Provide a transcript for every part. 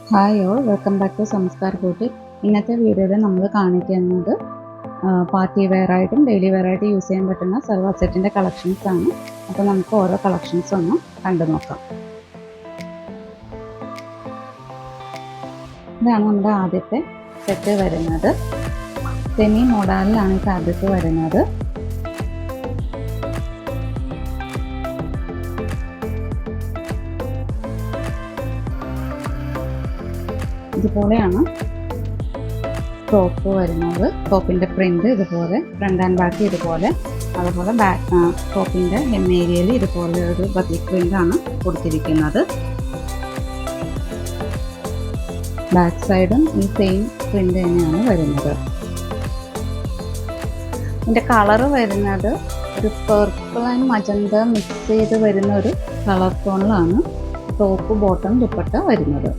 Hi all, welcome back to Sanskar boutique. ഇന്നത്തെ വീഡിയോയിൽ നമ്മൾ കാണിക്കുന്നത് പാർട്ടി വെയർ ആയിട്ടും ഡെയിലി വെയർ ആയിട്ട് യൂസ് ചെയ്യാൻ പറ്റുന്ന സൽവാർ സെറ്റിൻ്റെ കളക്ഷൻസ് ആണ്. അപ്പോൾ നമുക്ക് ഓരോ കളക്ഷൻസ് ഒന്ന് കണ്ടു നോക്കാം. ഇതാണ് നമ്മുടെ ആദ്യത്തെ സെറ്റ് വരുന്നത്. സെമി മോഡലിലാണ് ഈ ഫാബ്രിക് വരുന്നത്. ഇതുപോലെയാണ് ടോപ്പ് വരുന്നത്. ടോപ്പിൻ്റെ പ്രിൻ്റ് ഇതുപോലെ, ഫ്രണ്ട് ആൻഡ് ബാക്ക് ഇതുപോലെ, അതുപോലെ ബാക്ക് ടോപ്പിൻ്റെ ഹെം ഏരിയയിൽ ഇതുപോലെ ഒരു ബത്തിക് പ്രിൻ്റാണ് കൊടുത്തിരിക്കുന്നത്. ബാക്ക് സൈഡും ഈ സെയിം പ്രിൻ്റ് തന്നെയാണ് വരുന്നത്. ഇതിൻ്റെ കളറ് വരുന്നത് ഒരു പർപ്പിൾ ആൻഡ് മജന്ത മിക്സ് ചെയ്ത് വരുന്ന ഒരു കളർ ടോണിലാണ് ടോപ്പ് ബോട്ടം ദുപ്പട്ട വരുന്നത്.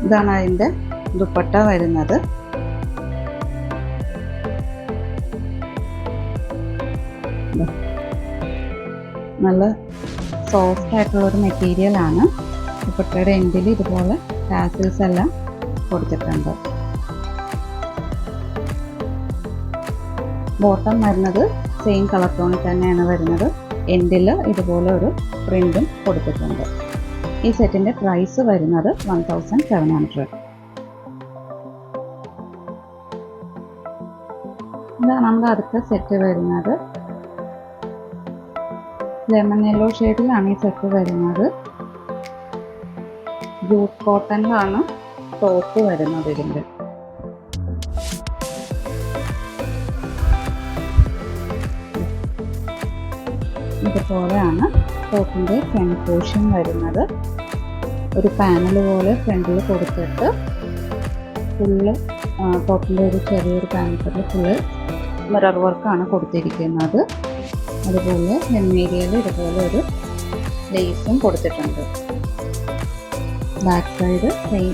ഇതാണ് അതിൻ്റെ ദുപ്പട്ട വരുന്നത്. നല്ല സോഫ്റ്റ് ആയിട്ടുള്ളൊരു മെറ്റീരിയൽ ആണ്. ദുപ്പട്ടയുടെ എൻഡിൽ ഇതുപോലെ ടാസിൽസ് എല്ലാം കൊടുത്തിട്ടുണ്ട്. ബോട്ടം വരുന്നത് സെയിം കളർ ടോണിൽ തന്നെയാണ് വരുന്നത്. എൻഡിൽ ഇതുപോലെ ഒരു പ്രിന്റും കൊടുത്തിട്ടുണ്ട്. ഈ സെറ്റിൻ്റെ പ്രൈസ് വരുന്നത് 1700. ഇതാണ് നമ്മുടെ അടുത്ത സെറ്റ് വരുന്നത്. ലെമൺ യെല്ലോ ഷെയ്ഡിലാണ് ഈ സെറ്റ് വരുന്നത്. ജൂട്ട് കോട്ടണിലാണ് ടോപ്പ് വരുന്നത്. ഇതിൻ്റെ ഇതുപോലെയാണ് ടോപ്പിൻ്റെ ഫ്രണ്ട് പോർഷൻ വരുന്നത്. ഒരു പാനൽ പോലെ ഫ്രണ്ടിൽ കൊടുത്തിട്ട് ഫുള്ള് ടോപ്പിൻ്റെ ഒരു ചെറിയൊരു പാനൽ ഫുള്ള് മിറർ വർക്കാണ് കൊടുത്തിരിക്കുന്നത്. അതുപോലെ ഹെം ഏരിയയിൽ ഇതുപോലെ ഒരു ലേസും കൊടുത്തിട്ടുണ്ട്. ബാക്ക് സൈഡ് സെയിം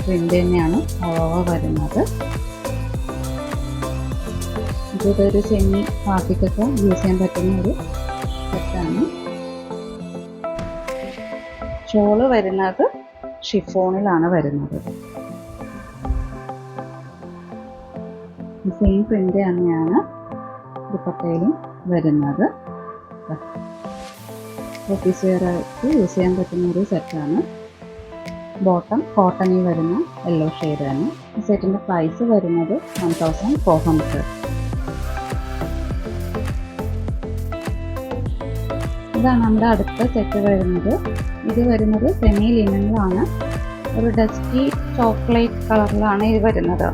പ്രിൻ്റ് തന്നെയാണ് ഓവർ വരുന്നത്. ഇതൊരു സെമി പാർട്ടിക്കൊക്കെ യൂസ് ചെയ്യാൻ പറ്റുന്ന ഒരു സെറ്റാണ്. ഷോള് വരുന്നത് ഷിഫോണിലാണ് വരുന്നത്. സെയിം പ്രിൻ്റ് തന്നെയാണ് ദുപ്പട്ടയിലും വരുന്നത്. ഓഫീസ് വെയർ ആയിട്ട് യൂസ് ചെയ്യാൻ പറ്റുന്ന ഒരു സെറ്റാണ്. ബോട്ടം കോട്ടണിൽ വരുന്ന യെല്ലോ ഷെയ്ഡാണ്. ഈ സെറ്റിൻ്റെ പ്രൈസ് വരുന്നത് 1400. ഇതാണ് നമ്മുടെ അടുത്ത സെറ്റ് വരുന്നത്. ഇത് വരുന്നത് സെമി ലിനനിലാണ്. ഒരു ഡസ്റ്റി ചോക്ലേറ്റ് കളറിലാണ് ഇത് വരുന്നത്.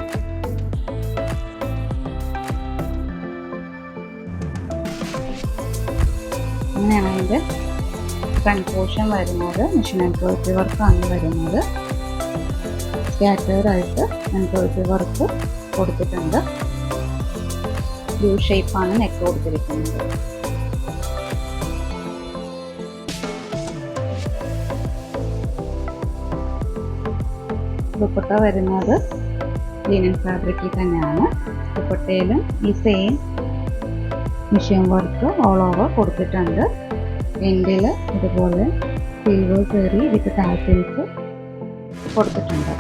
അങ്ങനെയാണ് അതിൻ്റെ ഫ്രണ്ട് പോർഷൻ വരുന്നത്. മെഷീൻ എംബ്രോയിഡറി വർക്കാണ് വരുന്നത്. സ്കാറ്റേർഡായിട്ട് എംബ്രോയിഡറി വർക്ക് കൊടുത്തിട്ടുണ്ട്. യു ഷേപ്പാണ് നെക്ക് കൊടുത്തിരിക്കുന്നത്. ദുപ്പട്ട വരുന്നത് ലിനൻ ഫാബ്രിക്കിൽ തന്നെയാണ്. ദുപ്പട്ടയിലും ഈ same machine work all over കൊടുത്തിട്ടുണ്ട്. എൻഡിൽ ഇതുപോലെ സിൽവർ കയറി വിത്ത് ടാസിൽസ് കൊടുത്തിട്ടുണ്ട്.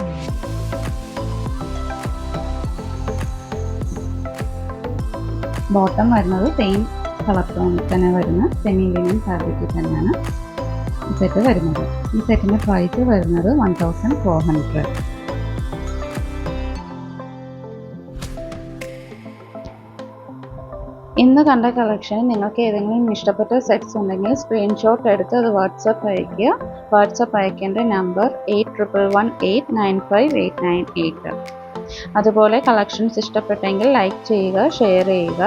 ബോട്ടം വരുന്നത് സെയിം കളർ ടോണിൽ തന്നെ വരുന്ന സെമി ലിനൻ ഫാബ്രിക്കിൽ തന്നെയാണ് ഈ സെറ്റ് വരുന്നത്. ഈ സെറ്റിൻ്റെ പ്രൈസ് വരുന്നത് 1400. ഇന്ന് കണ്ട കളക്ഷനിൽ നിങ്ങൾക്ക് ഏതെങ്കിലും ഇഷ്ടപ്പെട്ട സെറ്റ്സ് ഉണ്ടെങ്കിൽ സ്ക്രീൻഷോട്ട് എടുത്ത് അത് വാട്സപ്പ് അയയ്ക്കുക. വാട്സപ്പ് അയക്കേണ്ട നമ്പർ 8118958988. അതുപോലെ കളക്ഷൻസ് ഇഷ്ടപ്പെട്ടെങ്കിൽ ലൈക്ക് ചെയ്യുക, ഷെയർ ചെയ്യുക.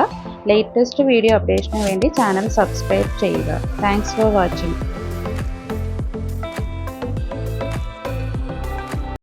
ലേറ്റസ്റ്റ് വീഡിയോ അപ്ഡേഷന് വേണ്ടി ചാനൽ സബ്സ്ക്രൈബ് ചെയ്യുക. Thanks for watching.